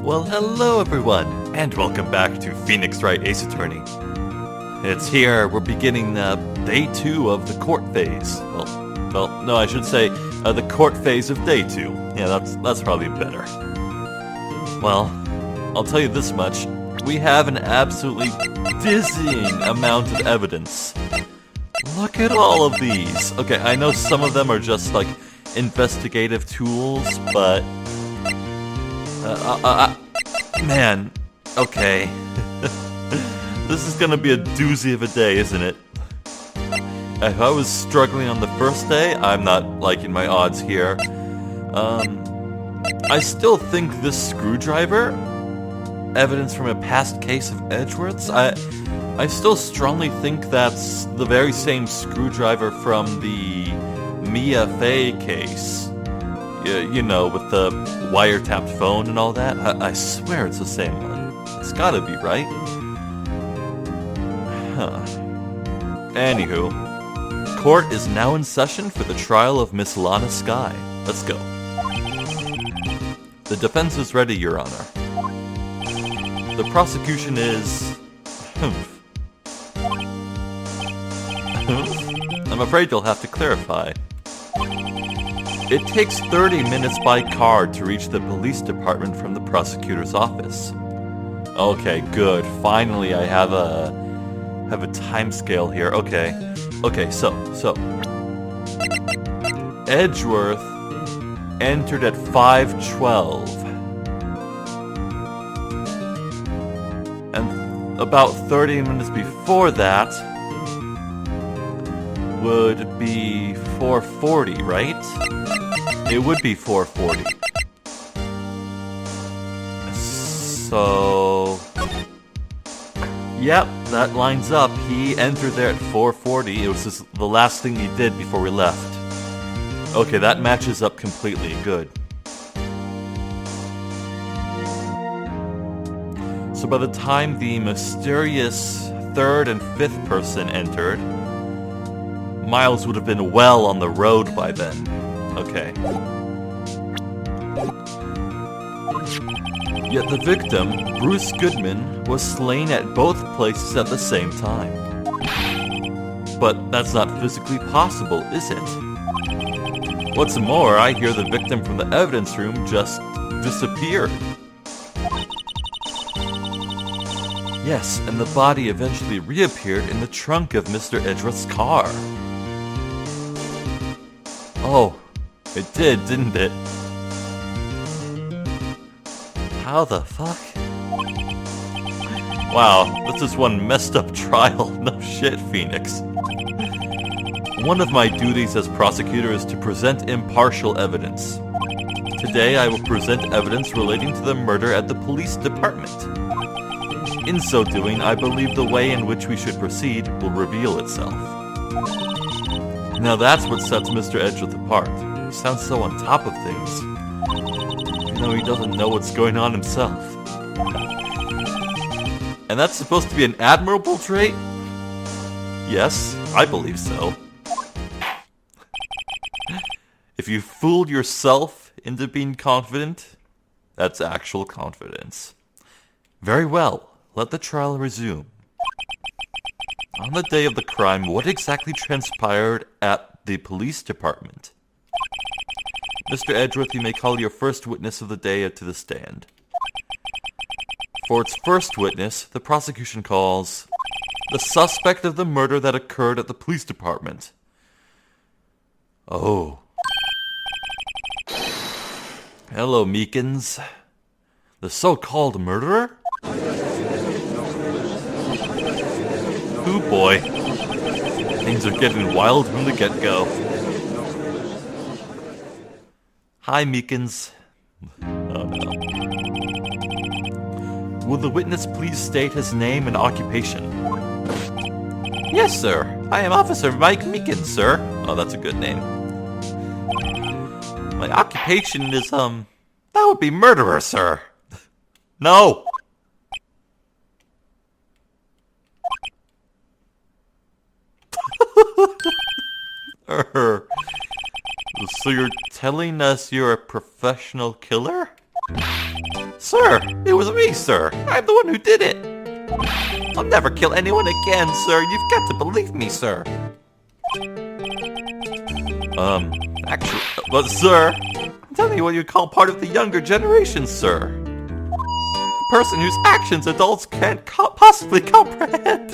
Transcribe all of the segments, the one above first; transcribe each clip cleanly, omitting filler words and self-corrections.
Well, hello everyone, and welcome back to Phoenix Wright Ace Attorney. It's here, we're beginning day 2 of the court phase. Well, no, I should say the court phase of day 2. Yeah, that's probably better. Well, I'll tell you this much, we have an absolutely dizzying amount of evidence. Look at all of these. Okay, I know some of them are just like investigative tools, but man, okay. This is gonna be a doozy of a day, isn't it? If I was struggling on the first day, I'm not liking my odds here. I still think this screwdriver, evidence from a past case of Edgeworth's, I still strongly think that's the very same screwdriver from the Mia Fey case. You know, with the wiretapped phone and all that. I swear it's the same one. It's gotta be, right? Huh. Anywho, court is now in session for the trial of Miss Lana Skye. Let's go. The defense is ready, Your Honor. The prosecution is... I'm afraid you'll have to clarify. It takes 30 minutes by car to reach the police department from the prosecutor's office. Okay, good. Finally, I have a time scale here. Okay, so Edgeworth entered at 5:12, and about 30 minutes before that would be 4:40, right? It would be 4:40. So... Yep, that lines up. He entered there at 4:40. It was just the last thing he did before we left. Okay, that matches up completely. Good. So by the time the mysterious third and fifth person entered, Miles would have been well on the road by then. Okay. Yet the victim, Bruce Goodman, was slain at both places at the same time. But that's not physically possible, is it? What's more, I hear the victim from the evidence room just disappeared. Yes, and the body eventually reappeared in the trunk of Mr. Edgeworth's car. Oh, it did, didn't it? How the fuck? Wow, this is one messed up trial. No shit, Phoenix. One of my duties as prosecutor is to present impartial evidence. Today I will present evidence relating to the murder at the police department. In so doing, I believe the way in which we should proceed will reveal itself. Now that's what sets Mr. Edgeworth apart. He sounds so on top of things. Even though he doesn't know what's going on himself. And that's supposed to be an admirable trait? Yes, I believe so. If you fooled yourself into being confident, that's actual confidence. Very well, let the trial resume. On the day of the crime, what exactly transpired at the police department? Mr. Edgeworth, you may call your first witness of the day to the stand. For its first witness, the prosecution calls the suspect of the murder that occurred at the police department. Oh. Hello, Meekins. The so-called murderer? Ooh boy. Things are getting wild from the get-go. Hi, Meekins. Oh no. Will the witness please state his name and occupation? Yes, sir. I am Officer Mike Meekins, sir. Oh, that's a good name. My occupation is, that would be murderer, sir. No! So you're telling us you're a professional killer? Sir, it was me, sir. I'm the one who did it. I'll never kill anyone again, sir. You've got to believe me, sir. Actually, but sir, I'm telling you what you call part of the younger generation, sir. A person whose actions adults can't possibly comprehend.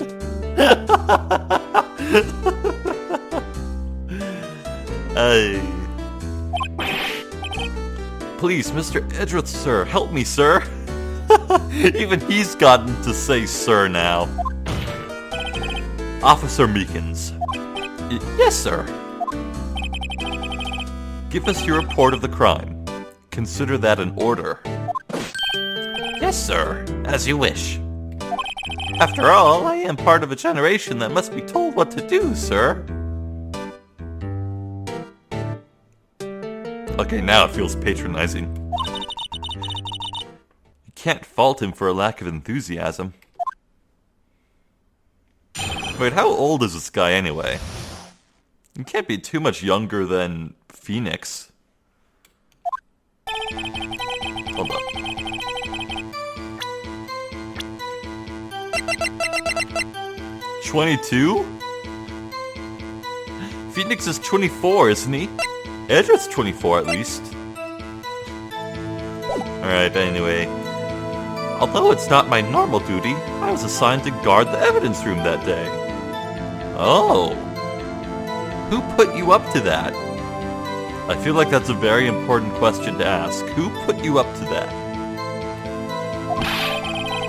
Please, Mr. Edgeworth, sir, help me, sir. Even he's gotten to say sir now. Officer Meekins. Yes, sir. Give us your report of the crime. Consider that an order. Yes, sir. As you wish. After all, I am part of a generation that must be told what to do, sir. Okay, now it feels patronizing. You can't fault him for a lack of enthusiasm. Wait, how old is this guy anyway? He can't be too much younger than Phoenix. Hold up. "22? Phoenix is 24, isn't he? Edgeworth's 24 at least. Alright, anyway. Although it's not my normal duty, I was assigned to guard the evidence room that day. Oh. Who put you up to that? I feel like that's a very important question to ask. Who put you up to that?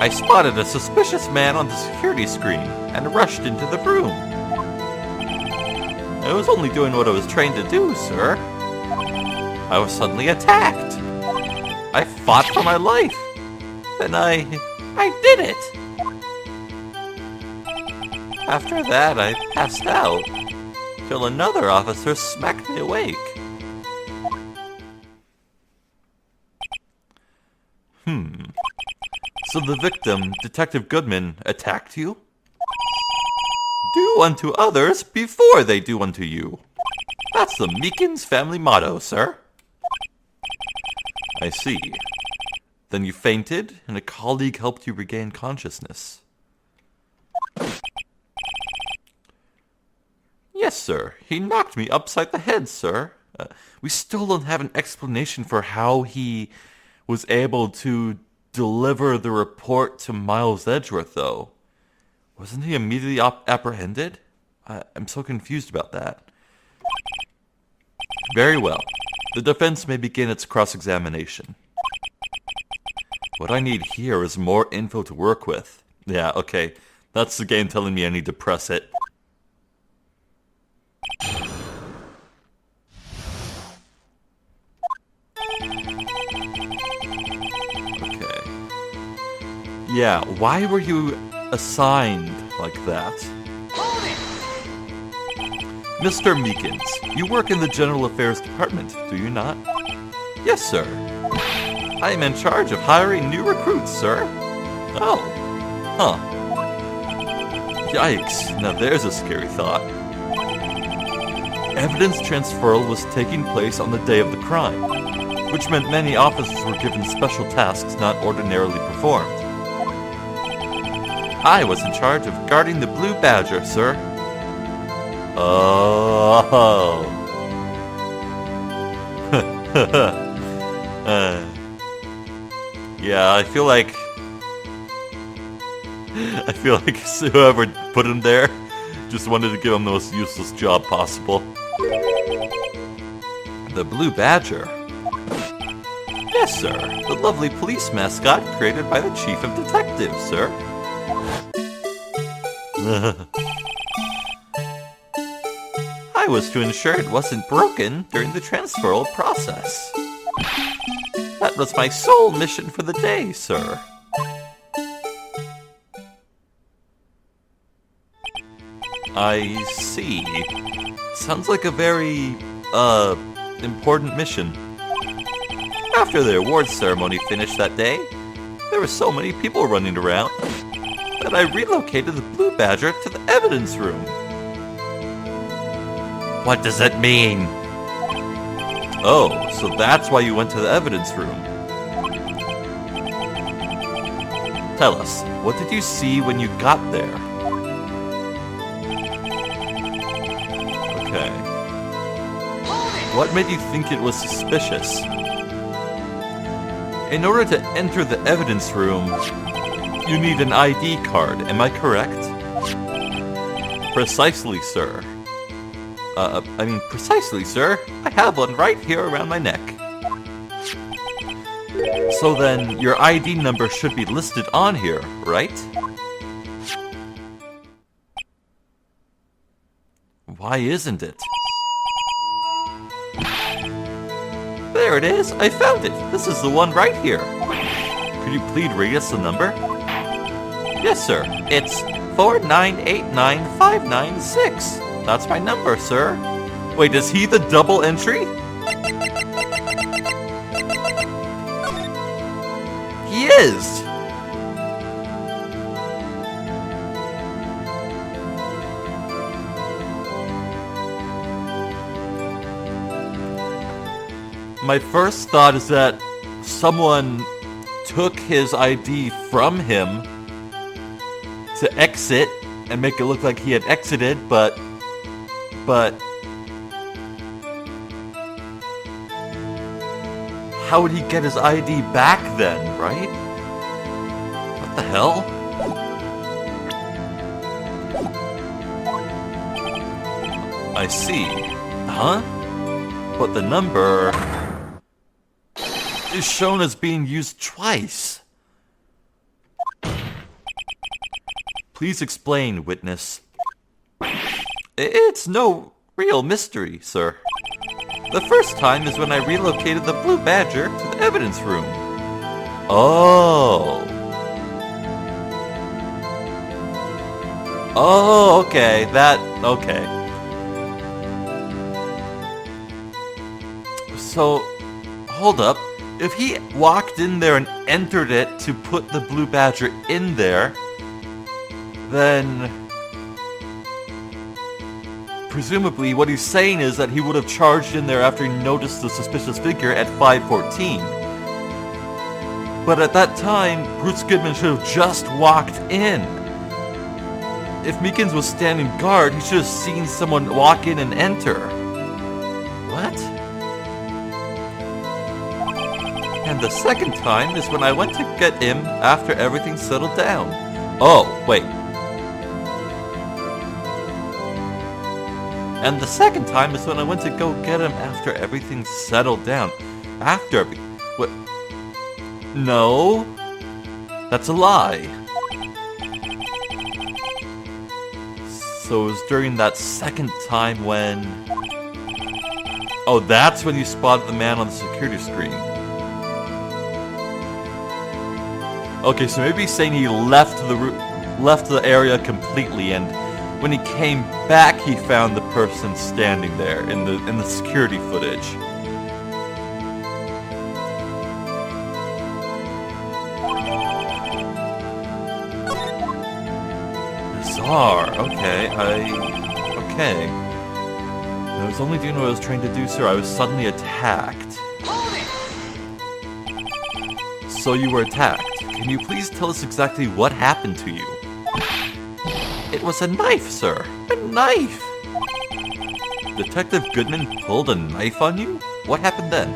I spotted a suspicious man on the security screen and rushed into the room. I was only doing what I was trained to do, sir. I was suddenly attacked. I fought for my life. And I did it. After that, I passed out, till another officer smacked me awake. So the victim, Detective Goodman, attacked you? Do unto others before they do unto you. That's the Meekins family motto, sir. I see. Then you fainted, and a colleague helped you regain consciousness. Yes, sir. He knocked me upside the head, sir. We still don't have an explanation for how he was able to deliver the report to Miles Edgeworth, though. Wasn't he immediately apprehended? I'm so confused about that. Very well. The defense may begin its cross-examination. What I need here is more info to work with. Yeah, okay. That's the game telling me I need to press it. Okay. Yeah, why were you assigned like that? Mr. Meekins, you work in the General Affairs Department, do you not? Yes, sir. I am in charge of hiring new recruits, sir. Oh. Huh. Yikes. Now there's a scary thought. Evidence transferal was taking place on the day of the crime, which meant many officers were given special tasks not ordinarily performed. I was in charge of guarding the Blue Badger, sir. Oh. Yeah, I feel like whoever put him there just wanted to give him the most useless job possible. The Blue Badger? Yes, sir. The lovely police mascot created by the Chief of Detectives, sir. I was to ensure it wasn't broken during the transferal process. That was my sole mission for the day, sir. I see. Sounds like a very, important mission. After the awards ceremony finished that day, there were so many people running around that I relocated the Blue Badger to the evidence room. What does that mean? Oh, so that's why you went to the evidence room. Tell us, what did you see when you got there? Okay. What made you think it was suspicious? In order to enter the evidence room, you need an ID card, am I correct? Precisely, sir. Precisely, sir. I have one right here around my neck. So then, your ID number should be listed on here, right? Why isn't it? There it is! I found it! This is the one right here. Could you please read us the number? Yes, sir. It's 4989596. That's my number, sir. Wait, is he the double entry? He is! My first thought is that someone took his ID from him to exit and make it look like he had exited, but how would he get his ID back then, right? What the hell? I see. Huh? But the number is shown as being used twice. Please explain, witness. It's no real mystery, sir. The first time is when I relocated the Blue Badger to the evidence room. Oh. Oh, okay. Okay. So, hold up. If he walked in there and entered it to put the Blue Badger in there, then presumably what he's saying is that he would have charged in there after he noticed the suspicious figure at 5:14. But at that time, Bruce Goodman should have just walked in. If Meekins was standing guard, he should have seen someone walk in and enter. What? And the second time is when I went to get him after everything settled down. Oh, wait. And the second time is when I went to go get him after everything settled down. What? No. That's a lie. So it was during that second time when... Oh, that's when you spotted the man on the security screen. Okay, so maybe he's saying he left the area completely, and when he came back, he found the person standing there in the security footage. Bizarre. Okay. I was only doing what I was trying to do, sir. I was suddenly attacked. So you were attacked. Can you please tell us exactly what happened to you? It was a knife, sir. A knife! Detective Goodman pulled a knife on you? What happened then?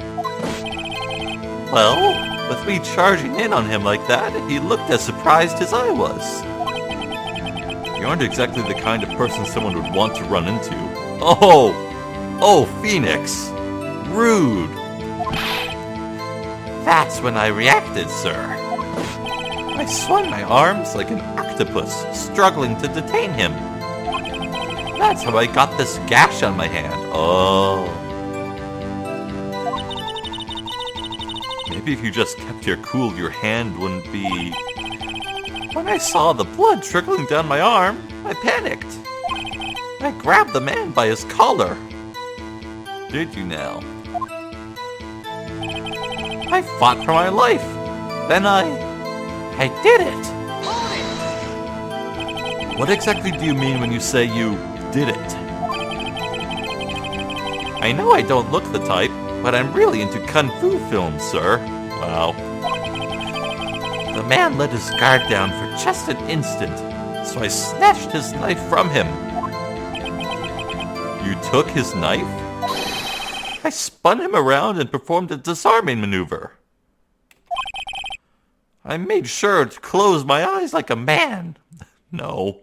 Well, with me charging in on him like that, he looked as surprised as I was. You aren't exactly the kind of person someone would want to run into. Oh, Phoenix. Rude. That's when I reacted, sir. I swung my arms like an octopus, struggling to detain him. That's how I got this gash on my hand. Oh. Maybe if you just kept your cool, your hand wouldn't be... When I saw the blood trickling down my arm, I panicked. I grabbed the man by his collar. Did you now? I fought for my life. Then I did it. What exactly do you mean when you say you did it? I know I don't look the type, but I'm really into kung fu films, sir. Wow. The man let his guard down for just an instant, so I snatched his knife from him. You took his knife? I spun him around and performed a disarming maneuver. I made sure to close my eyes like a man. No,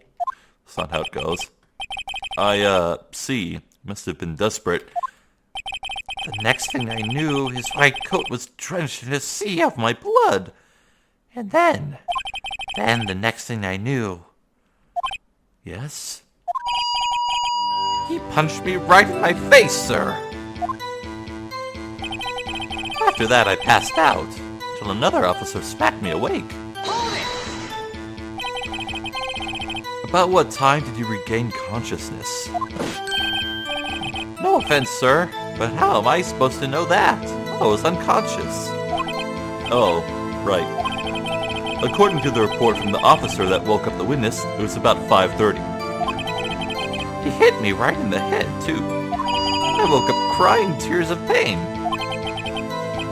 that's not how it goes. See, must have been desperate. The next thing I knew, his white coat was drenched in a sea of my blood. And then the next thing I knew... Yes? He punched me right in my face, sir. After that, I passed out, till another officer smacked me awake. About what time did you regain consciousness? No offense, sir, but how am I supposed to know that? I was unconscious. Oh, right. According to the report from the officer that woke up the witness, it was about 5:30. He hit me right in the head, too. I woke up crying tears of pain.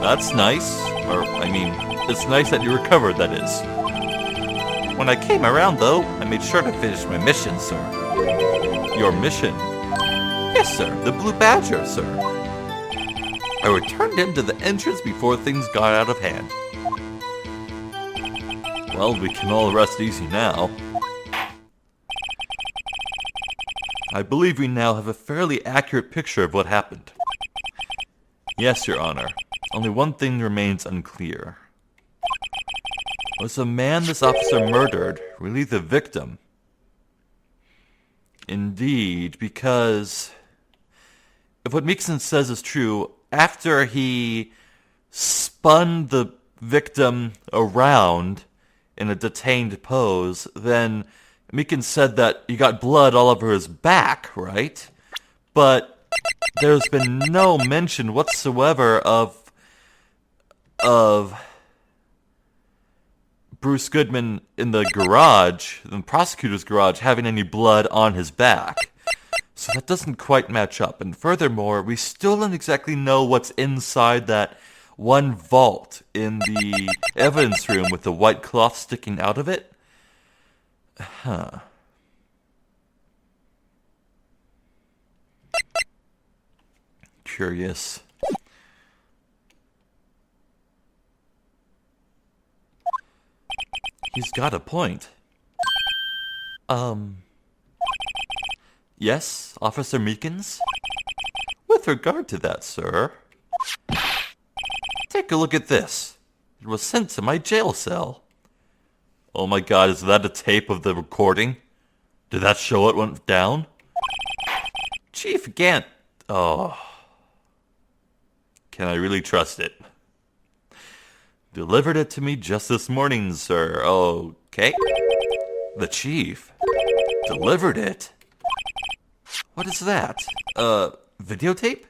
That's nice. It's nice that you recovered, that is. When I came around, though, I made sure to finish my mission, sir. Your mission? Yes, sir. The Blue Badger, sir. I returned him to the entrance before things got out of hand. Well, we can all rest easy now. I believe we now have a fairly accurate picture of what happened. Yes, Your Honor. Only one thing remains unclear. Was the man this officer murdered really the victim? Indeed, because if what Meekson says is true, after he spun the victim around in a detained pose, then Meekson said that he got blood all over his back, right? But there's been no mention whatsoever of Bruce Goodman in the garage, the prosecutor's garage, having any blood on his back. So that doesn't quite match up. And furthermore, we still don't exactly know what's inside that one vault in the evidence room with the white cloth sticking out of it. Huh. Curious. He's got a point. Yes, Officer Meekins? With regard to that, sir, take a look at this. It was sent to my jail cell. Oh my god, is that a tape of the recording? Did that show what went down? Chief Gant... Oh. Can I really trust it? Delivered it to me just this morning, sir. Okay. The chief delivered it? What is that? Videotape?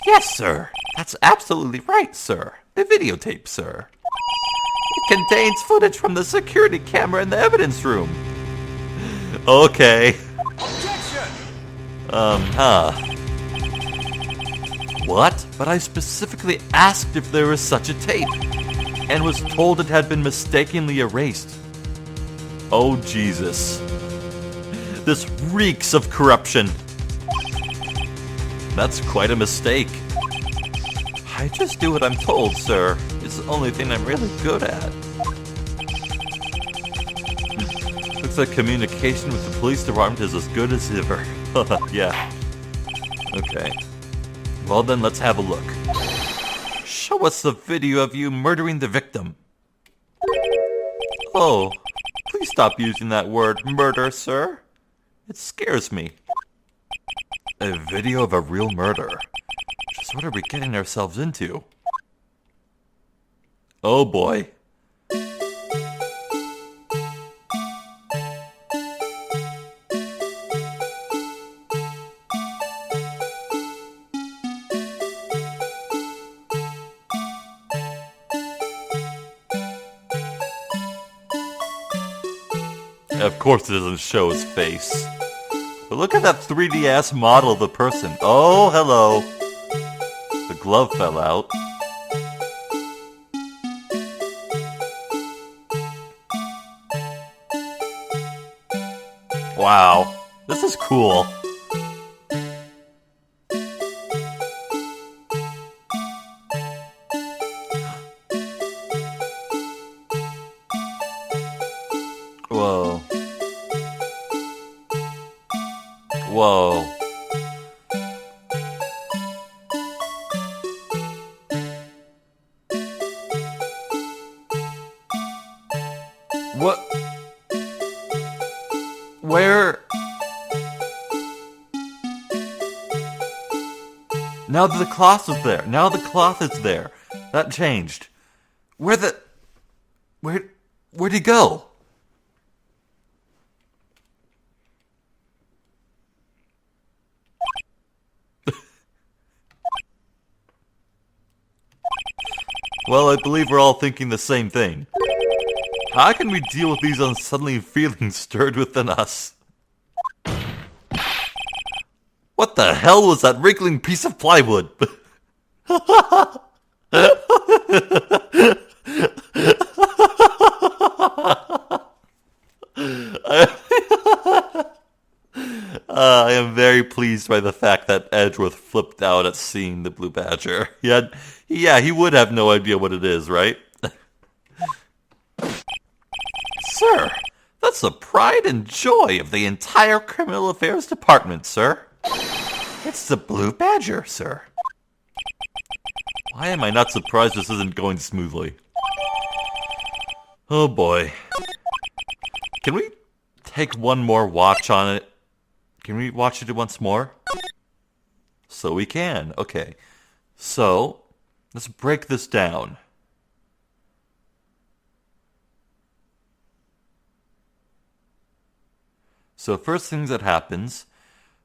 Yes, sir. That's absolutely right, sir. A videotape, sir. It contains footage from the security camera in the evidence room. Okay. Objection! What? But I specifically asked if there was such a tape, and was told it had been mistakenly erased. Oh, Jesus. This reeks of corruption. That's quite a mistake. I just do what I'm told, sir. It's the only thing I'm really good at. Looks like communication with the police department is as good as ever. Yeah. Okay. Well then, let's have a look. Show us the video of you murdering the victim. Oh, please stop using that word, murder, sir. It scares me. A video of a real murder. Just what are we getting ourselves into? Oh boy. Of course it doesn't show his face. But look at that 3D-ass model of the person. Oh, hello. The glove fell out. Wow, this is cool. Whoa. Whoa. What? Where? Now that the cloth is there. Now the cloth is there. That changed. Where'd he go? Well, I believe we're all thinking the same thing. How can we deal with these unsettling feelings stirred within us? What the hell was that wriggling piece of plywood? I am very pleased by the fact that Edgeworth flipped out at seeing the blue badger. He would have no idea what it is, right? Sir, that's the pride and joy of the entire Criminal Affairs Department, sir. It's the blue badger, sir. Why am I not surprised this isn't going smoothly? Oh boy. Can we take one more watch on it? Can we watch it once more? So we can. Okay. So, let's break this down. So first thing that happens,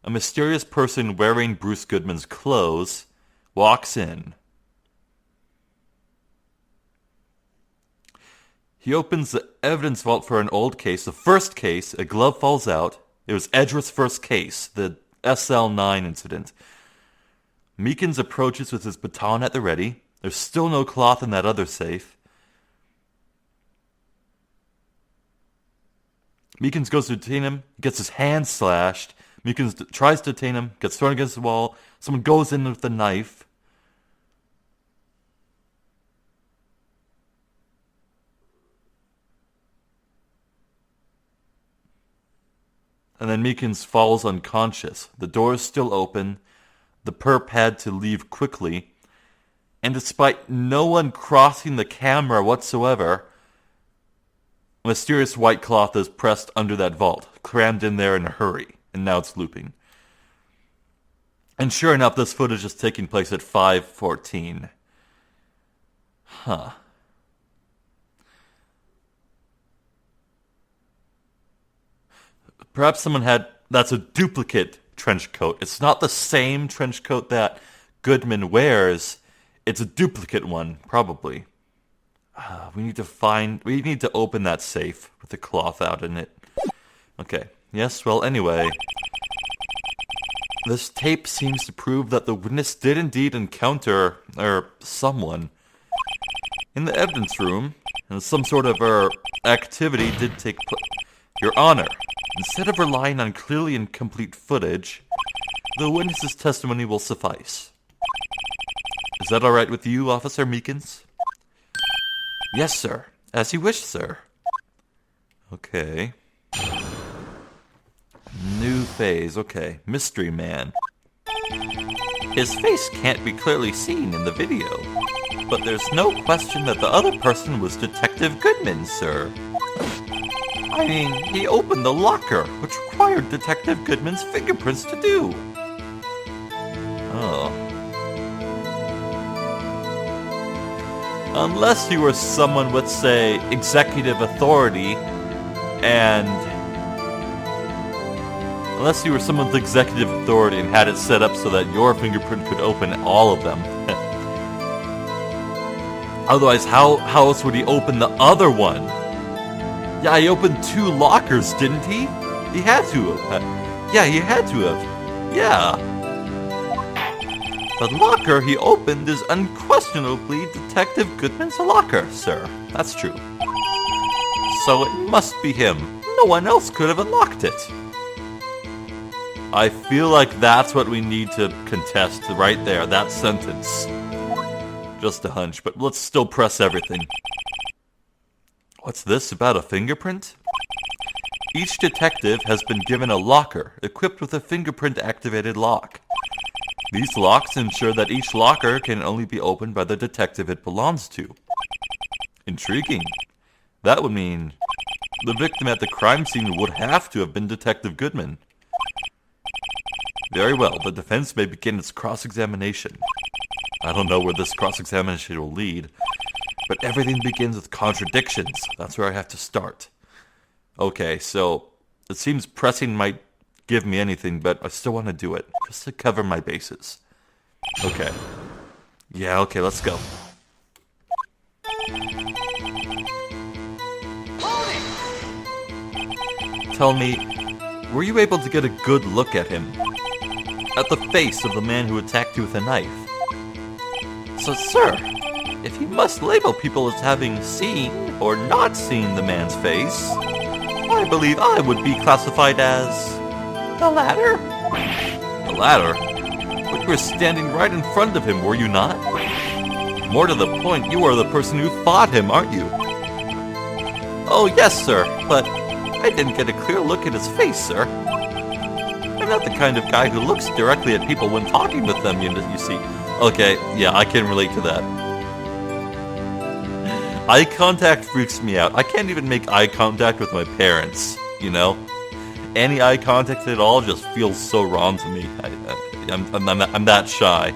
a mysterious person wearing Bruce Goodman's clothes walks in. He opens the evidence vault for an old case. The first case, a glove falls out. It was Edgeworth's first case, the SL9 incident. Meekins approaches with his baton at the ready. There's still no cloth in that other safe. Meekins goes to detain him, gets his hand slashed. Meekins tries to detain him, gets thrown against the wall. Someone goes in with a knife. And then Meekins falls unconscious. The door is still open. The perp had to leave quickly. And despite no one crossing the camera whatsoever, a mysterious white cloth is pressed under that vault, crammed in there in a hurry, and now it's looping. And sure enough, this footage is taking place at 5:14. Huh. Perhaps someone that's a duplicate trench coat. It's not the same trench coat that Goodman wears. It's a duplicate one, probably. We need to open that safe with the cloth out in it. Okay. Yes, well, anyway. This tape seems to prove that the witness did indeed encounter, someone in the evidence room, and some sort of, activity did take place. Your Honor, instead of relying on clearly incomplete footage, the witness's testimony will suffice. Is that alright with you, Officer Meekins? Yes, sir. As you wish, sir. Okay. New phase. Okay. Mystery Man. His face can't be clearly seen in the video, but there's no question that the other person was Detective Goodman, sir. I mean, he opened the locker, which required Detective Goodman's fingerprints to do. Oh. Unless you were someone with, say, executive authority, and... Unless you were someone with executive authority and had it set up so that your fingerprint could open all of them. Otherwise, how else would he open the other one? Yeah, he opened 2 lockers, didn't he? He had to have. Yeah, he had to have. Yeah. The locker he opened is unquestionably Detective Goodman's locker, sir. That's true. So it must be him. No one else could have unlocked it. I feel like that's what we need to contest right there, that sentence. Just a hunch, but let's still press everything. What's this about a fingerprint? Each detective has been given a locker equipped with a fingerprint-activated lock. These locks ensure that each locker can only be opened by the detective it belongs to. Intriguing. That would mean the victim at the crime scene would have to have been Detective Goodman. Very well, the defense may begin its cross-examination. I don't know where this cross-examination will lead, but everything begins with contradictions. That's where I have to start. Okay, so it seems pressing might give me anything, but I still want to do it, just to cover my bases. Okay. Yeah, okay, let's go. Tell me, were you able to get a good look at him? At the face of the man who attacked you with a knife? So, sir, if you must label people as having seen or not seen the man's face, I believe I would be classified as the latter. The latter? But you were standing right in front of him, were you not? More to the point, you are the person who fought him, aren't you? Oh, yes, sir, but I didn't get a clear look at his face, sir. I'm not the kind of guy who looks directly at people when talking with them, you see. Okay, yeah, I can relate to that. Eye contact freaks me out. I can't even make eye contact with my parents, you know? Any eye contact at all just feels so wrong to me. I'm that shy.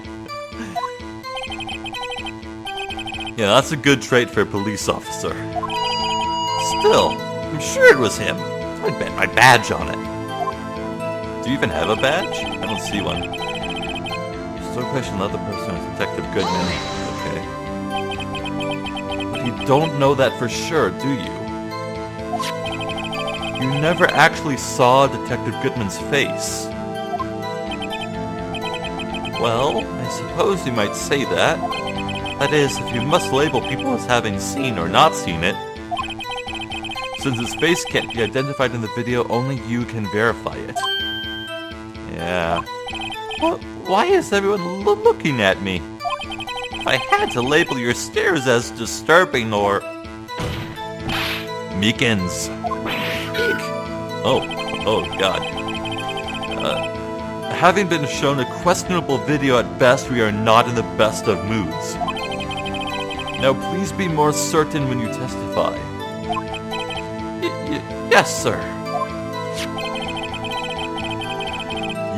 Yeah, that's a good trait for a police officer. Still, I'm sure it was him. I bet my badge on it. Do you even have a badge? I don't see one. Still question another person as Detective Goodman. Okay. But you don't know that for sure, do you? You never actually saw Detective Goodman's face. Well, I suppose you might say that. That is, if you must label people as having seen or not seen it. Since his face can't be identified in the video, only you can verify it. Yeah. Well, why is everyone looking at me? If I had to label your stares as disturbing or... Meekins. Meek? Oh God. Having been shown a questionable video at best, we are not in the best of moods. Now please be more certain when you testify. Yes, sir.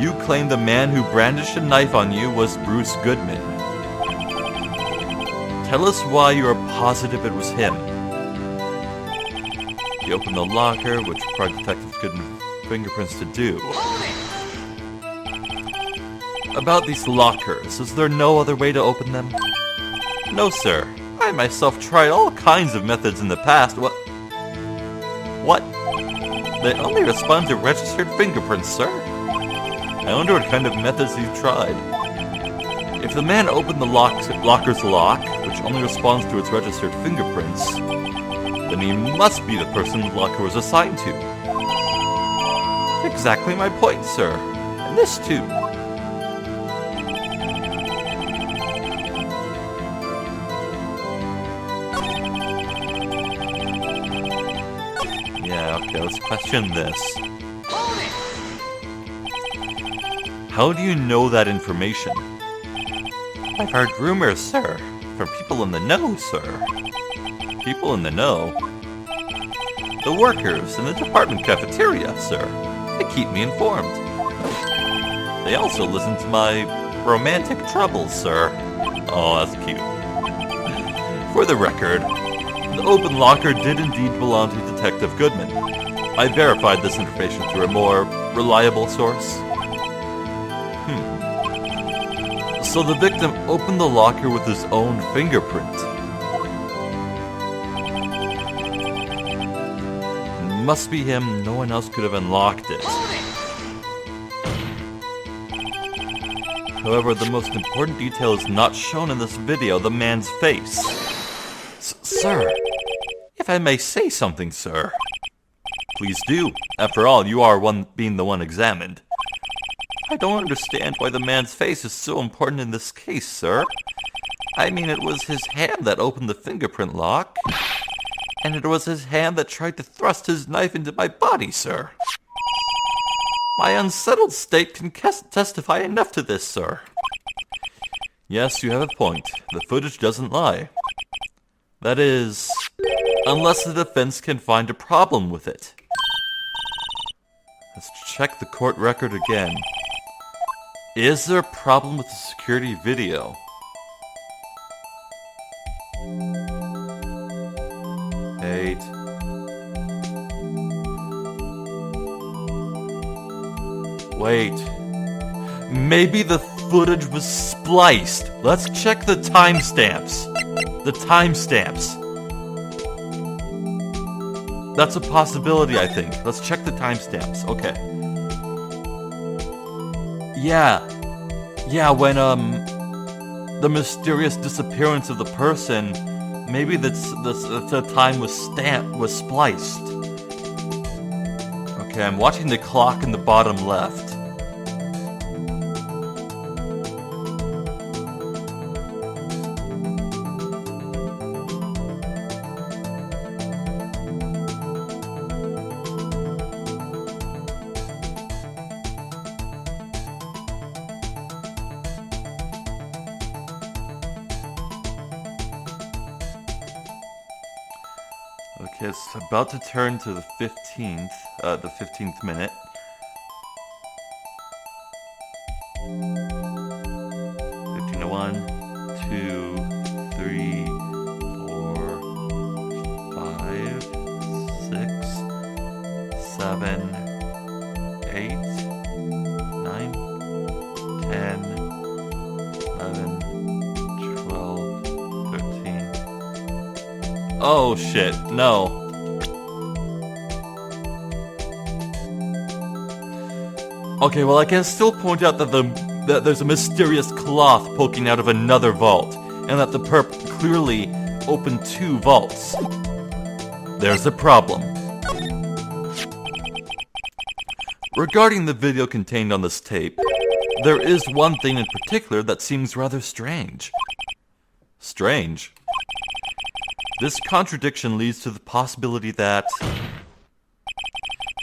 You claim the man who brandished a knife on you was Bruce Goodman. Tell us why you are positive it was him. You opened the locker, which required Detective Goodman's fingerprints to do. About these lockers, is there no other way to open them? No, sir. I myself tried all kinds of methods in the past. What? They only respond to registered fingerprints, sir. I wonder what kind of methods you've tried. If the man opened the locker's lock, which only responds to its registered fingerprints, then he must be the person the locker was assigned to. Exactly my point, sir. And this too. Yeah, okay, let's question this. How do you know that information? I've heard rumors, sir. From people in the know, sir. People in the know? The workers in the department cafeteria, sir. They keep me informed. They also listen to my romantic troubles, sir. Oh, that's cute. For the record, the open locker did indeed belong to Detective Goodman. I verified this information through a more reliable source. So the victim opened the locker with his own fingerprint. Must be him, no one else could have unlocked it. However, the most important detail is not shown in this video, the man's face. Sir, if I may say something, sir. Please do. After all, you are being the one examined. I don't understand why the man's face is so important in this case, sir. I mean, it was his hand that opened the fingerprint lock. And it was his hand that tried to thrust his knife into my body, sir. My unsettled state can testify enough to this, sir. Yes, you have a point. The footage doesn't lie. That is, unless the defense can find a problem with it. Let's check the court record again. Is there a problem with the security video? Wait. Maybe the footage was spliced. Let's check the timestamps. The timestamps. That's a possibility, I think. Let's check the timestamps. Okay. Yeah, when, the mysterious disappearance of the person, maybe the time was spliced. Okay, I'm watching the clock in the bottom left. Okay, it's about to turn to the 15th minute. One, 2, 3, 4, 5, 6, 7, 8, 9, 10, 11, 12, 13. Oh shit, no. Okay, well I can still point out that there's a mysterious cloth poking out of another vault, and that the perp clearly opened 2 vaults. There's a problem. Regarding the video contained on this tape, there is one thing in particular that seems rather strange. Strange? This contradiction leads to the possibility that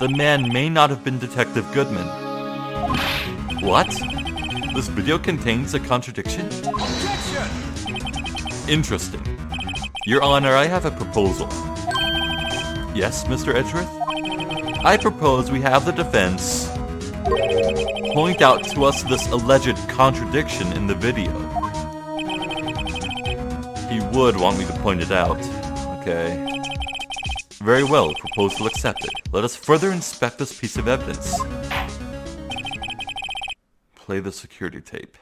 the man may not have been Detective Goodman. What? This video contains a contradiction? Objection! Interesting. Your Honor, I have a proposal. Yes, Mr. Edgeworth? I propose we have the defense point out to us this alleged contradiction in the video. He would want me to point it out. Okay. Very well, proposal accepted. Let us further inspect this piece of evidence. Play the security tape.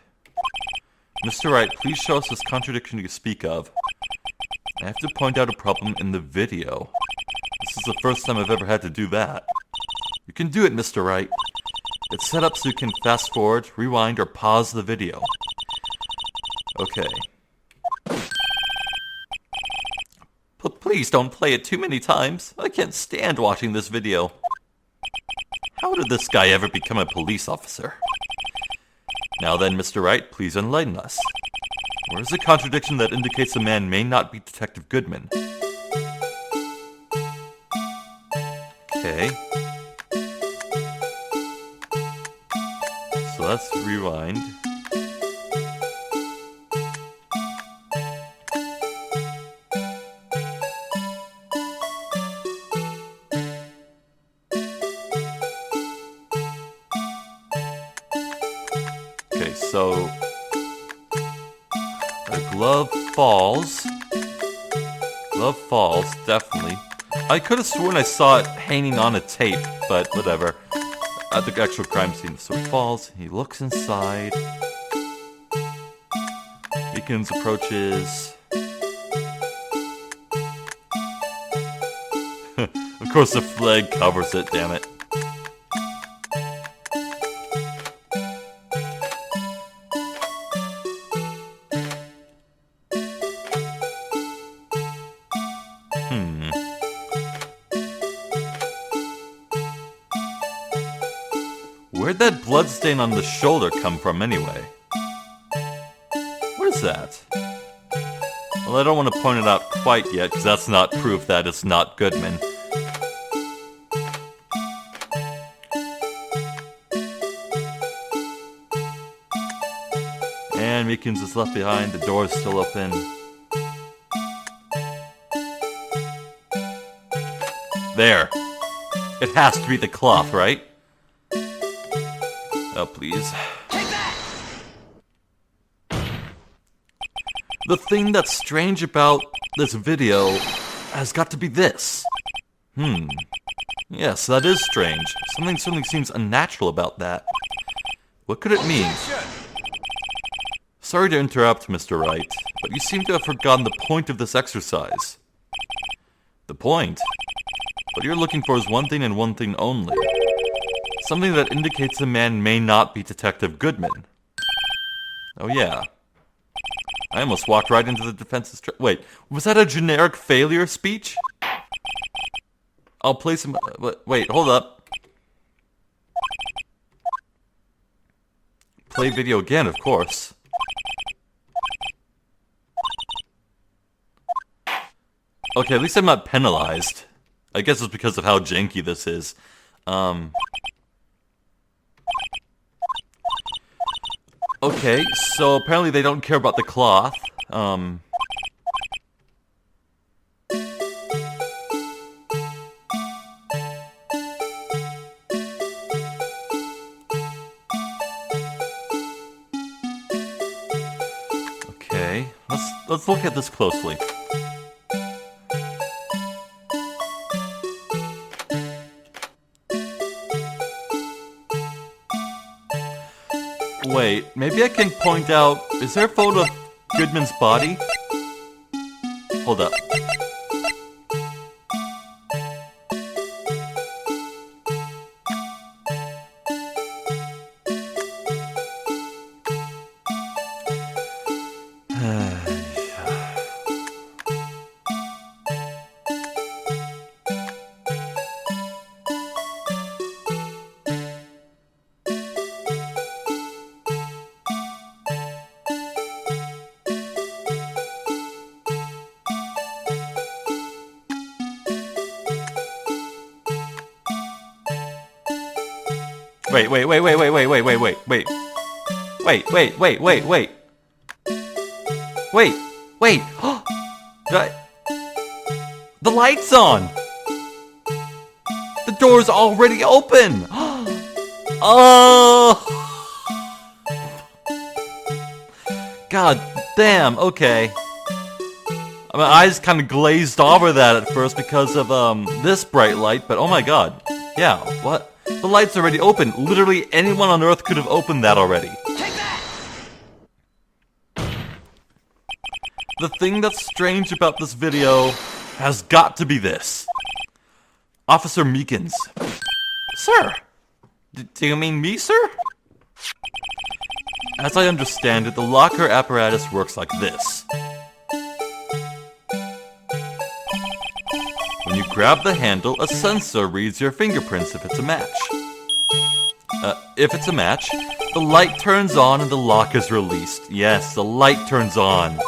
Mr. Wright, please show us this contradiction you speak of. I have to point out a problem in the video. This is the first time I've ever had to do that. You can do it, Mr. Wright. It's set up so you can fast forward, rewind, or pause the video. Okay. But please don't play it too many times. I can't stand watching this video. How did this guy ever become a police officer? Now then, Mr. Wright, please enlighten us. Where is the contradiction that indicates the man may not be Detective Goodman? Okay. So let's rewind. Okay, so the glove falls. Glove falls, definitely. I could have sworn I saw it hanging on a tape, but whatever. At the actual crime scene. So it falls, he looks inside. Beacons approaches. Of course the flag covers it, damn it. Where'd that bloodstain on the shoulder come from anyway? What is that? Well, I don't want to point it out quite yet, because that's not proof that it's not Goodman. And Meekins is left behind, the door is still open. There. It has to be the cloth, right? Oh, please. Take that! The thing that's strange about this video has got to be this. Yes, that is strange. Something certainly seems unnatural about that. What could it mean? Sorry to interrupt, Mr. Wright, but you seem to have forgotten the point of this exercise. The point? What you're looking for is one thing and one thing only. Something that indicates a man may not be Detective Goodman. Oh yeah. I almost walked right into the defense's wait, was that a generic failure speech? I'll play some... Wait, hold up. Play video again, of course. Okay, at least I'm not penalized. I guess it's because of how janky this is. Okay, so apparently they don't care about the cloth. Okay, let's look at this closely. Wait, maybe I can point out... Is there a photo of Goodman's body? Hold up. Wait. Wait. The light's on! The door's already open! Oh! God damn, okay. My eyes kind of glazed over that at first because of, this bright light, but oh my god. Yeah, what? The light's already open. Literally anyone on Earth could have opened that already. Take that! The thing that's strange about this video has got to be this. Officer Meekins. Sir! Do you mean me, sir? As I understand it, the locker apparatus works like this. When you grab the handle, a sensor reads your fingerprints if it's a match. If it's a match, the light turns on and the lock is released. Yes, the light turns on.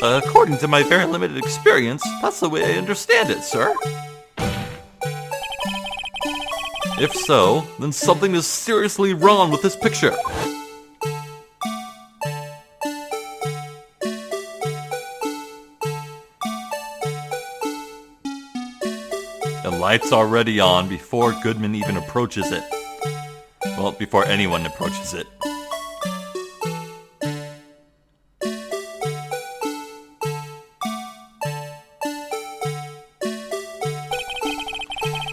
According to my very limited experience, that's the way I understand it, sir. If so, then something is seriously wrong with this picture. The light's already on before Goodman even approaches it. Well, before anyone approaches it.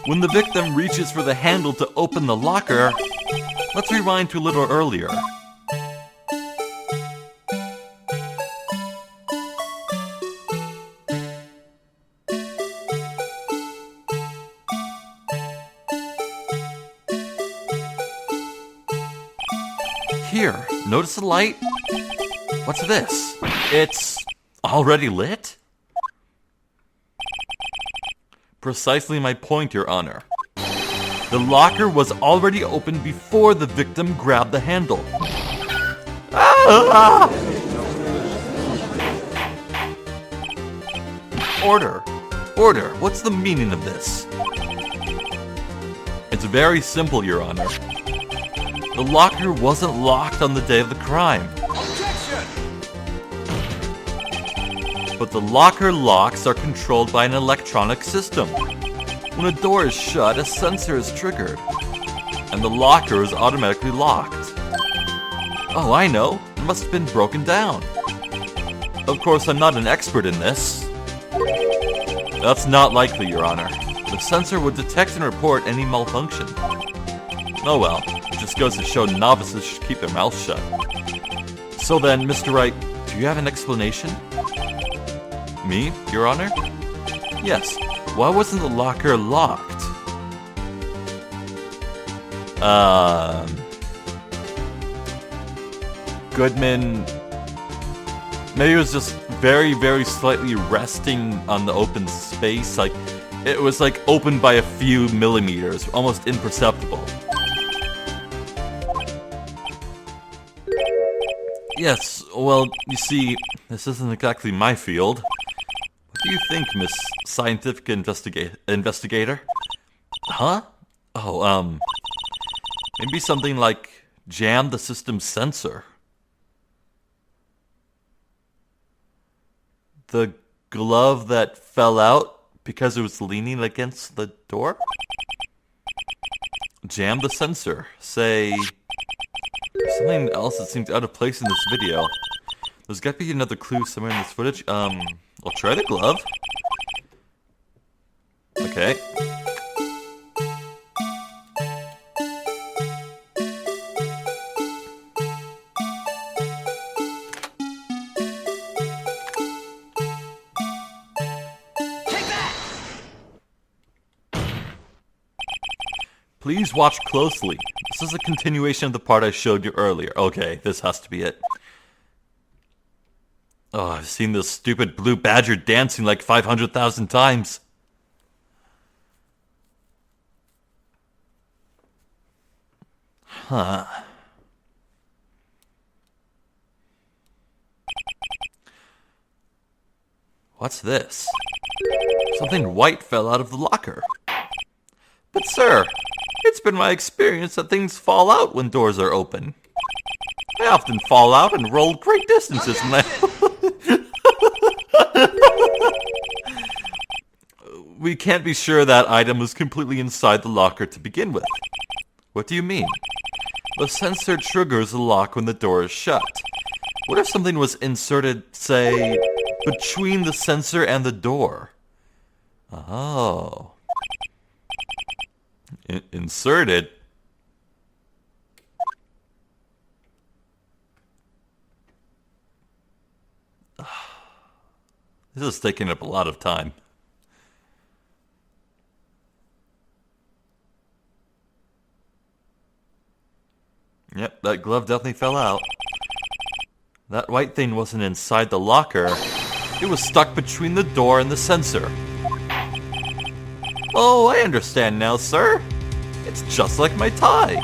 When the victim reaches for the handle to open the locker, let's rewind to a little earlier. Here, notice the light? What's this? It's already lit? Precisely my point, Your Honor. The locker was already open before the victim grabbed the handle. Ah! Order. Order. What's the meaning of this? It's very simple, Your Honor. The locker wasn't locked on the day of the crime. Objection! But the locker locks are controlled by an electronic system. When a door is shut, a sensor is triggered, and the locker is automatically locked. Oh, I know. It must have been broken down. Of course, I'm not an expert in this. That's not likely, Your Honor. The sensor would detect and report any malfunction. Oh well, it just goes to show novices should keep their mouths shut. So then, Mr. Wright, do you have an explanation? Me, Your Honor? Yes. Why wasn't the locker locked? Goodman... Maybe it was just very, very slightly resting on the open space. Like, it was like open by a few millimeters, almost imperceptible. Yes, well, you see, this isn't exactly my field. What do you think, Miss Scientific Investigator? Huh? Oh, maybe something like jam the system's sensor. The glove that fell out because it was leaning against the door? Jam the sensor. Say... something else that seems out of place in this video. There's got to be another clue somewhere in this footage. I'll try the glove. Okay. Please watch closely. This is a continuation of the part I showed you earlier. Okay, this has to be it. Oh, I've seen this stupid blue badger dancing like 500,000 times. Huh. What's this? Something white fell out of the locker. But sir, it's been my experience that things fall out when doors are open. I often fall out and roll great distances when We can't be sure that item was completely inside the locker to begin with. What do you mean? The sensor triggers the lock when the door is shut. What if something was inserted, say, between the sensor and the door? Oh. Inserted? This is taking up a lot of time. Yep, that glove definitely fell out. That white thing wasn't inside the locker. It was stuck between the door and the sensor. Oh, I understand now, sir. It's just like my tie.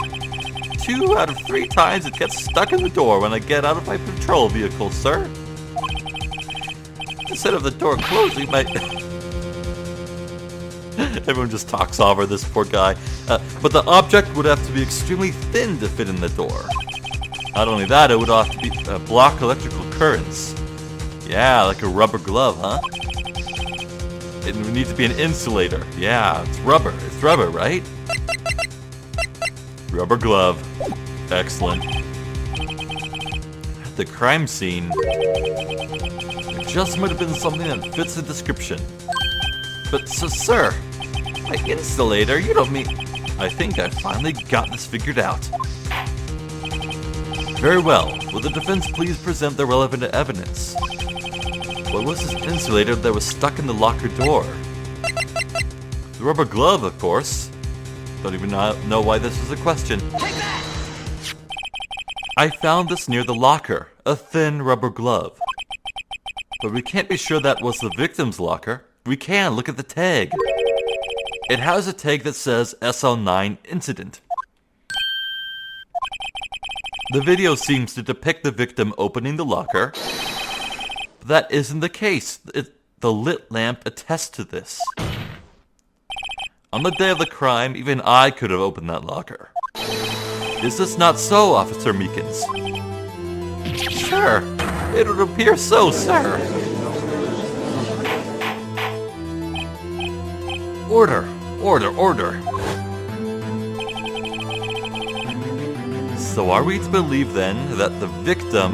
2 out of 3 times it gets stuck in the door when I get out of my patrol vehicle, sir. Instead of the door closing, my... Everyone just talks over this poor guy. But the object would have to be extremely thin to fit in the door. Not only that, it would have to be block electrical currents. Yeah, like a rubber glove, huh? It would need to be an insulator. Yeah, it's rubber. It's rubber, right? Rubber glove. Excellent. At the crime scene, it just might have been something that fits the description. But, sir, by insulator, you don't mean... I think I finally got this figured out. Very well. Will the defense please present the relevant evidence? What was this insulator that was stuck in the locker door? The rubber glove, of course. Don't even know why this is a question. I found this near the locker, a thin rubber glove. But we can't be sure that was the victim's locker. We can, look at the tag. It has a tag that says SL9 incident. The video seems to depict the victim opening the locker, but that isn't the case. The lit lamp attests to this. On the day of the crime, even I could have opened that locker. Is this not so, Officer Meekins? Sure, it would appear so, sir. Order, order, order. So are we to believe then that the victim,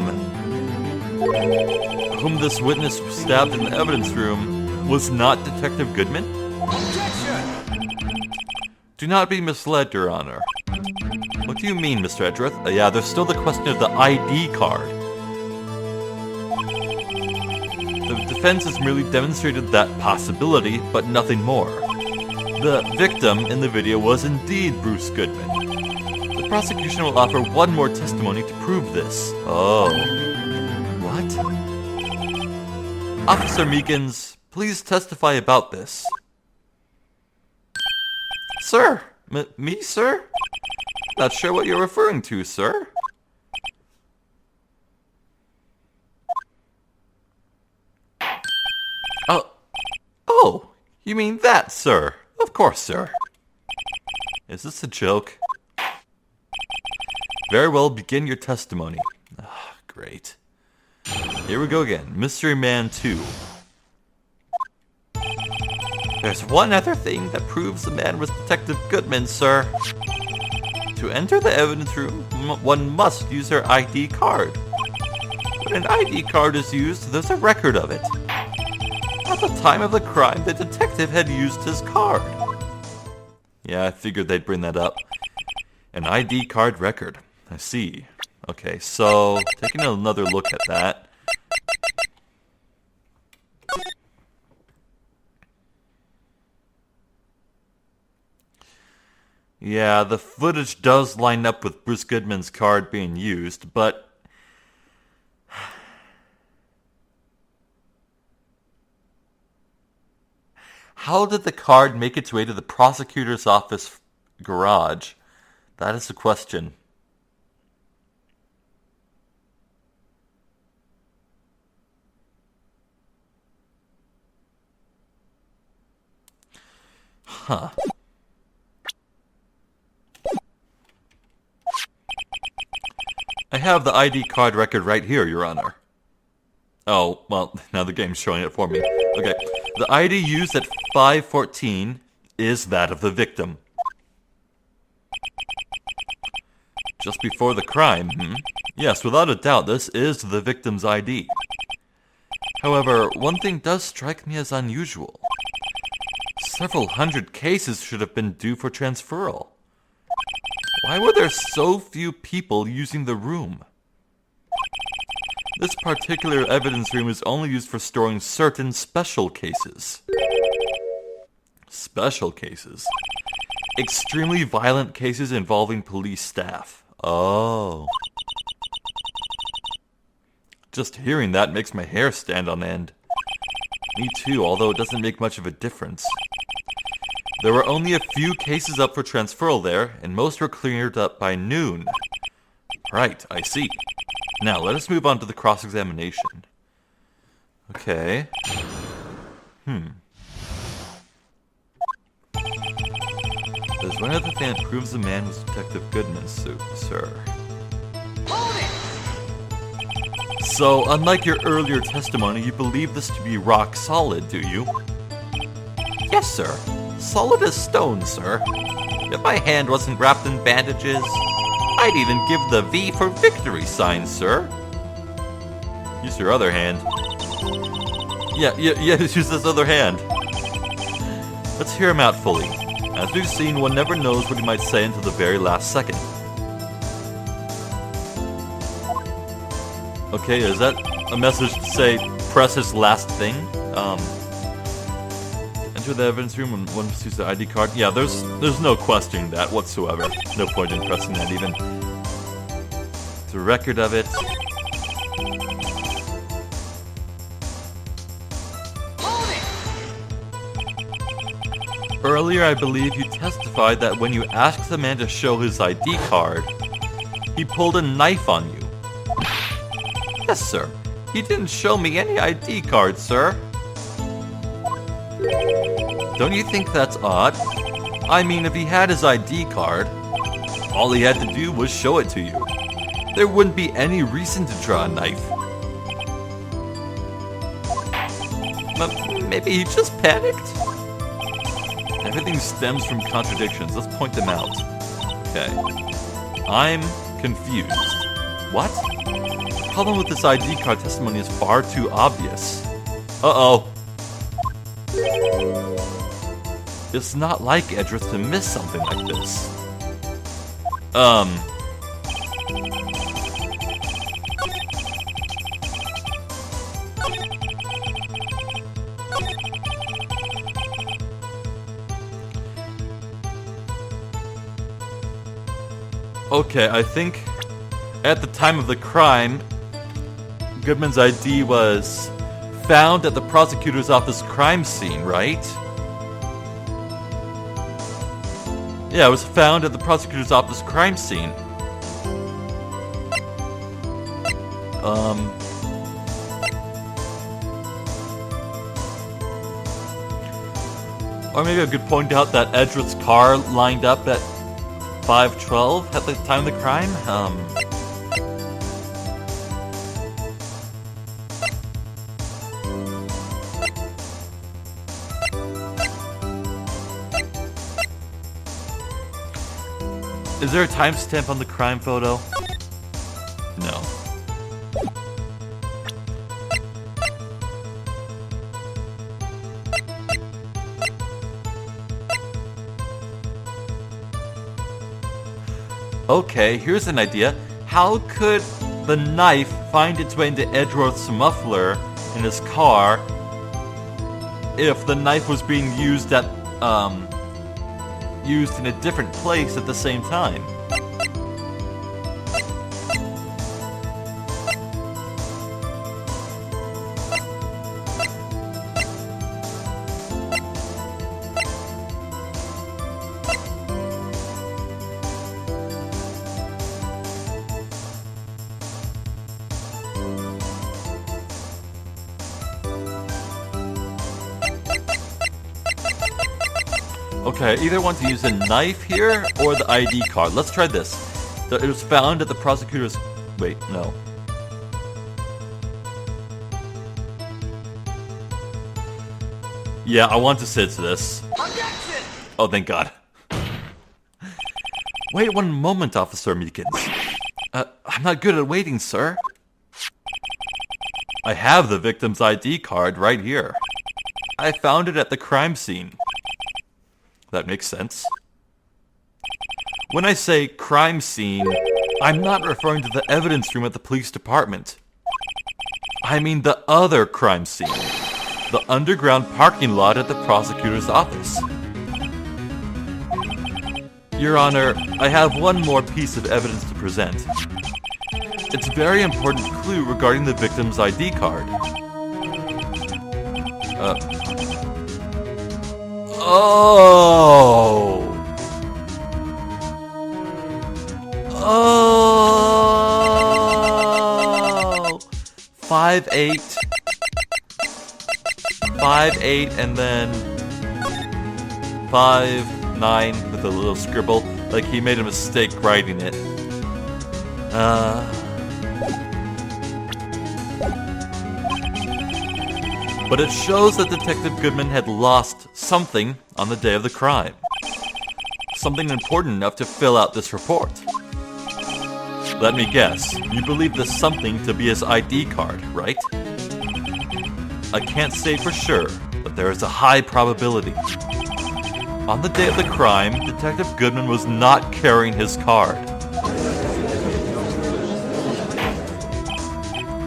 whom this witness stabbed in the evidence room, was not Detective Goodman? Objection! Do not be misled, Your Honor. What do you mean, Mr. Edgeworth? Yeah, there's still the question of the ID card. The defense has merely demonstrated that possibility, but nothing more. The victim in the video was indeed Bruce Goodman. The prosecution will offer one more testimony to prove this. Oh. What? Officer Meekins, please testify about this. Sir? Me, sir? Not sure what you're referring to, sir. Oh, you mean that, sir? Of course, sir. Is this a joke? Very well, begin your testimony. Ah, great. Here we go again. Mystery Man 2. There's one other thing that proves the man was Detective Goodman, sir. To enter the evidence room, one must use their ID card. When an ID card is used, there's a record of it. At the time of the crime, the detective had used his card. Yeah, I figured they'd bring that up. An ID card record. I see. Okay, so taking another look at that. Yeah, the footage does line up with Bruce Goodman's card being used, but how did the card make its way to the prosecutor's office garage? That is the question. Huh. I have the ID card record right here, Your Honor. Oh, well, now the game's showing it for me. Okay, the ID used at 5:14 is that of the victim. Just before the crime, Yes, without a doubt, this is the victim's ID. However, one thing does strike me as unusual. Several hundred cases should have been due for transferal. Why were there so few people using the room? This particular evidence room is only used for storing certain special cases. Special cases? Extremely violent cases involving police staff. Oh. Just hearing that makes my hair stand on end. Me too, although it doesn't make much of a difference. There were only a few cases up for transferal there, and most were cleared up by noon. Right, I see. Now, let us move on to the cross-examination. Okay. There's one other thing that proves the man was Detective Goodman, sir. So, unlike your earlier testimony, you believe this to be rock solid, do you? Yes, sir. Solid as stone, sir. If my hand wasn't wrapped in bandages, I'd even give the V for victory sign, sir. Use your other hand. Yeah, use this other hand. Let's hear him out fully. As we've seen, one never knows what he might say until the very last second. Okay, is that a message to say, press his last thing? Enter the evidence room when one sees the ID card. Yeah, there's no questioning that whatsoever. No point in pressing that even. It's a record of it. Earlier, I believe you testified that when you asked the man to show his ID card, he pulled a knife on you. Yes, sir. He didn't show me any ID card, sir. Don't you think that's odd? I mean, if he had his ID card, all he had to do was show it to you. There wouldn't be any reason to draw a knife. Maybe he just panicked? Everything stems from contradictions. Let's point them out. Okay. I'm confused. What? The problem with this ID card testimony is far too obvious. Uh-oh. It's not like Edgeworth to miss something like this. Okay, I think at the time of the crime, Goodman's ID was found at the prosecutor's office crime scene, right? Yeah, it was found at the prosecutor's office crime scene. Or maybe I could point out that Edgeworth's car lined up at 5:12 at the time of the crime? Is there a timestamp on the crime photo? No. Okay, here's an idea. How could the knife find its way into Edgeworth's muffler in his car if the knife was being used at, used in a different place at the same time? Okay, I either want to use a knife here or the ID card. Let's try this. It was found at the prosecutor's... Wait, no. Yeah, I want to sit to this. Objection! Oh, thank God. Wait one moment, Officer Meekins. I'm not good at waiting, sir. I have the victim's ID card right here. I found it at the crime scene. That makes sense. When I say crime scene, I'm not referring to the evidence room at the police department. I mean the other crime scene. The underground parking lot at the prosecutor's office. Your Honor, I have one more piece of evidence to present. It's a very important clue regarding the victim's ID card. Oh! 5'8", 5'8", and then 5'9" with a little scribble, like he made a mistake writing it. But it shows that Detective Goodman had lost something on the day of the crime. Something important enough to fill out this report. Let me guess, you believe this something to be his ID card, right? I can't say for sure, but there is a high probability. On the day of the crime, Detective Goodman was not carrying his card.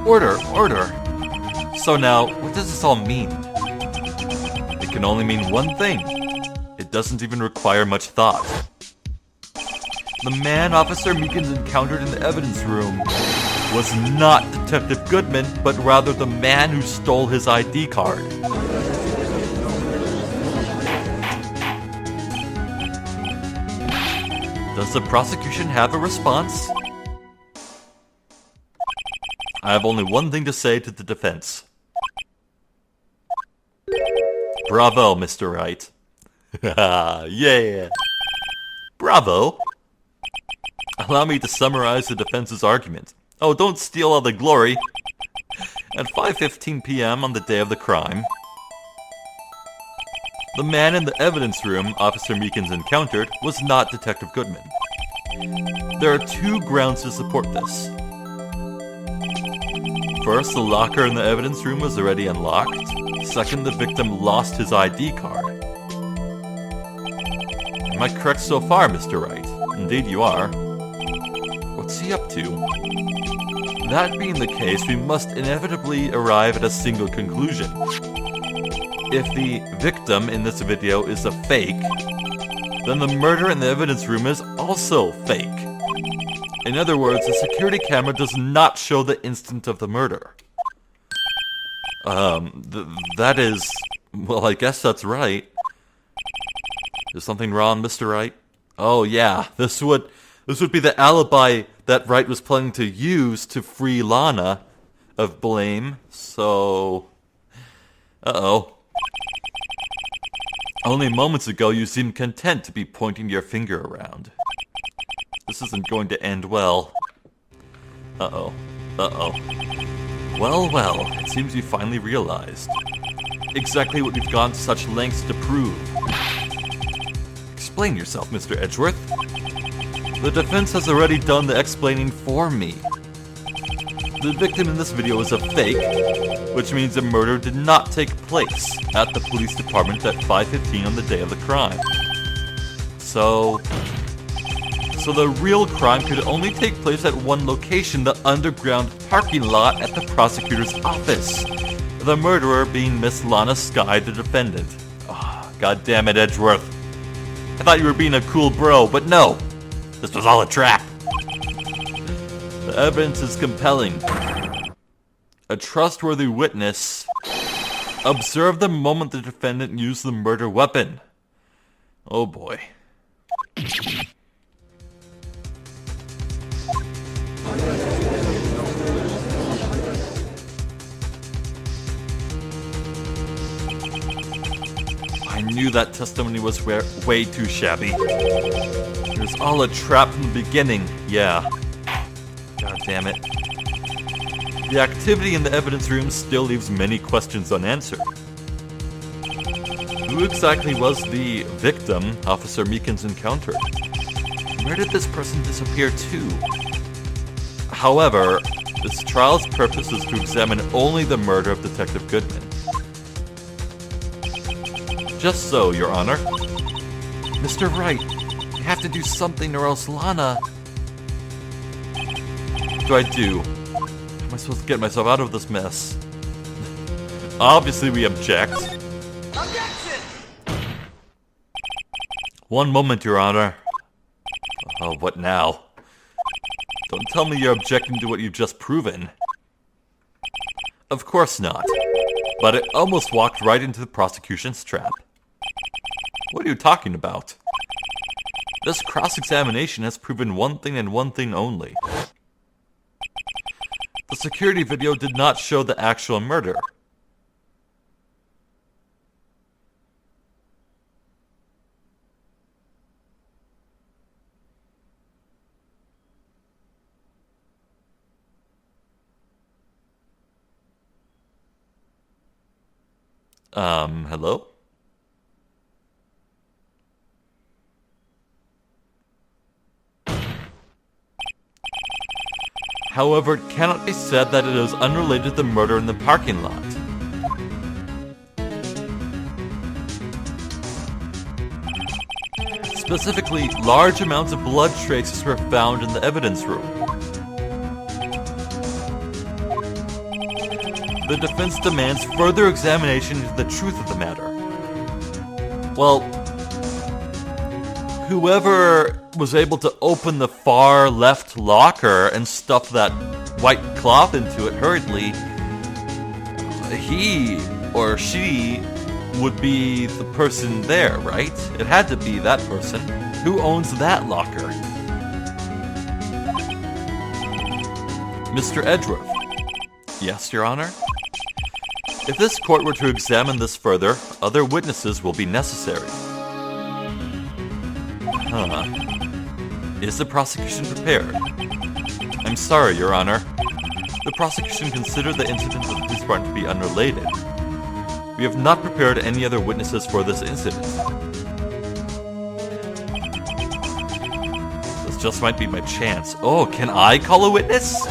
Order, order! So now, what does this all mean? It can only mean one thing. It doesn't even require much thought. The man Officer Meekins encountered in the evidence room was not Detective Goodman, but rather the man who stole his ID card. Does the prosecution have a response? I have only one thing to say to the defense. Bravo, Mr. Wright. Yeah. Bravo. Allow me to summarize the defense's argument. Oh, don't steal all the glory. At 5:15 p.m. on the day of the crime, the man in the evidence room Officer Meekins encountered was not Detective Goodman. There are two grounds to support this. First, the locker in the evidence room was already unlocked. Second, the victim lost his ID card. Am I correct so far, Mr. Wright? Indeed you are. What's he up to? That being the case, we must inevitably arrive at a single conclusion. If the victim in this video is a fake, then the murder in the evidence room is also fake. In other words, the security camera does not show the instant of the murder. That is... well, I guess that's right. Is something wrong, Mr. Wright? Oh yeah, this would be the alibi that Wright was planning to use to free Lana of blame, so... Uh-oh. Only moments ago you seemed content to be pointing your finger around. This isn't going to end well. Uh-oh. Uh-oh. Well, it seems you finally realized exactly what you've gone to such lengths to prove. Explain yourself, Mr. Edgeworth. The defense has already done the explaining for me. The victim in this video is a fake, which means the murder did not take place at the police department at 5:15 on the day of the crime. So the real crime could only take place at one location, the underground parking lot at the prosecutor's office. The murderer being Miss Lana Skye, the defendant. Oh, God damn it, Edgeworth. I thought you were being a cool bro, but no. This was all a trap. The evidence is compelling. A trustworthy witness observed the moment the defendant used the murder weapon. Oh boy. I knew that testimony was way too shabby. It was all a trap from the beginning, yeah. God damn it. The activity in the evidence room still leaves many questions unanswered. Who exactly was the victim Officer Meekins encountered? Where did this person disappear to? However, this trial's purpose is to examine only the murder of Detective Goodman. Just so, Your Honor. Mr. Wright, you have to do something or else Lana... What do I do? How am I supposed to get myself out of this mess? Obviously we object. Objection! One moment, Your Honor. Oh, what now? Don't tell me you're objecting to what you've just proven. Of course not. But it almost walked right into the prosecution's trap. What are you talking about? This cross-examination has proven one thing and one thing only. The security video did not show the actual murder. Hello? However, it cannot be said that it is unrelated to the murder in the parking lot. Specifically, large amounts of blood traces were found in the evidence room. The defense demands further examination into the truth of the matter. Well, whoever was able to open the far left locker and stuff that white cloth into it hurriedly, he or she would be the person there, right? It had to be that person. Who owns that locker? Mr. Edgeworth. Yes, Your Honor? If this court were to examine this further, other witnesses will be necessary. Is the prosecution prepared? I'm sorry, Your Honor. The prosecution considered the incident with the police department to be unrelated. We have not prepared any other witnesses for this incident. This just might be my chance. Oh, can I call a witness?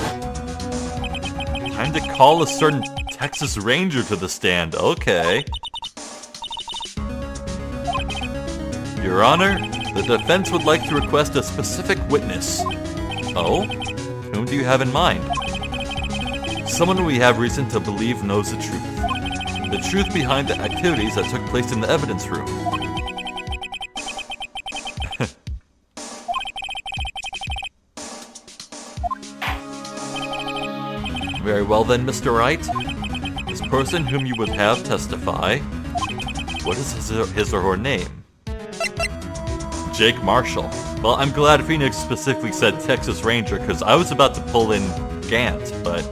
Time to call a certain Texas Ranger to the stand. Okay. Your Honor, the defense would like to request a specific witness. Oh? Whom do you have in mind? Someone we have reason to believe knows the truth. The truth behind the activities that took place in the evidence room. Very well then, Mr. Wright. This person whom you would have testify, what is his or her name? Jake Marshall. Well, I'm glad Phoenix specifically said Texas Ranger, because I was about to pull in Gant, but...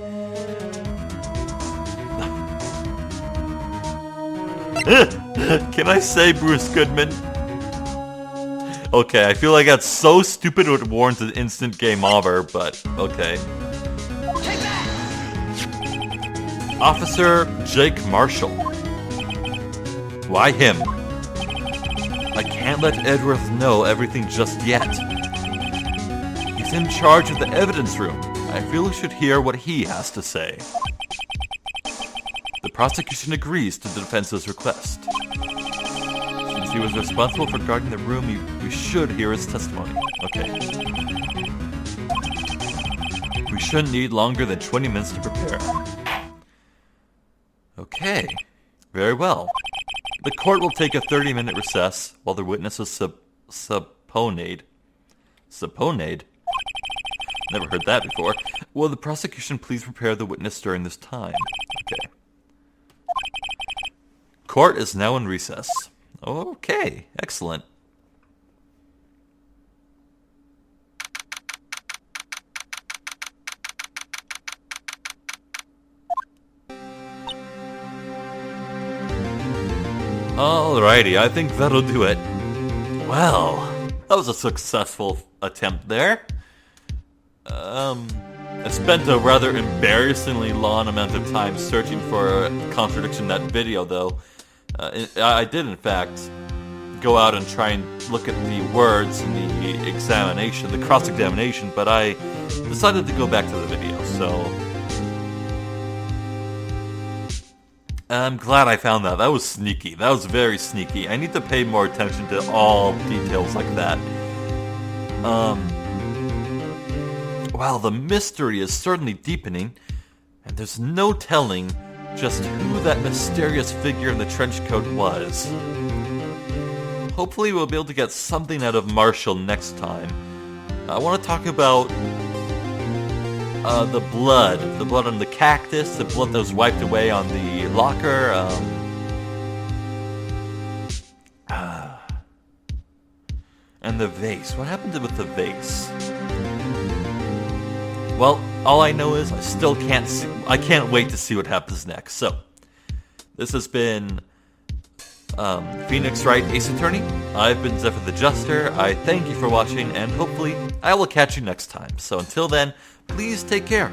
Can I say Bruce Goodman? Okay, I feel like that's so stupid it warrants an instant game over, but okay. Officer Jake Marshall. Why him? I can't let Edgeworth know everything just yet. He's in charge of the evidence room. I feel we should hear what he has to say. The prosecution agrees to the defense's request. Since he was responsible for guarding the room, we should hear his testimony. Okay. We shouldn't need longer than 20 minutes to prepare. Okay. Very well. The court will take a 30-minute recess while the witness is subpoenaed. Subpoenaed? Never heard that before. Will the prosecution please prepare the witness during this time? Okay. Court is now in recess. Okay, excellent. Alrighty, I think that'll do it. Well, that was a successful attempt there. I spent a rather embarrassingly long amount of time searching for a contradiction in that video, though. I did, in fact, go out and try and look at the words in the examination, the cross-examination, but I decided to go back to the video, so... I'm glad I found that. That was sneaky. That was very sneaky. I need to pay more attention to all details like that. Well, the mystery is certainly deepening, and there's no telling just who that mysterious figure in the trench coat was. Hopefully we'll be able to get something out of Marshall next time. I want to talk about the blood on the cactus, the blood that was wiped away on the locker, and the vase. What happened with the vase? Well, all I know is I can't wait to see what happens next. So, this has been Phoenix Wright, Ace Attorney. I've been Zephyr the Juster. I thank you for watching, and hopefully I will catch you next time. So until then, please take care.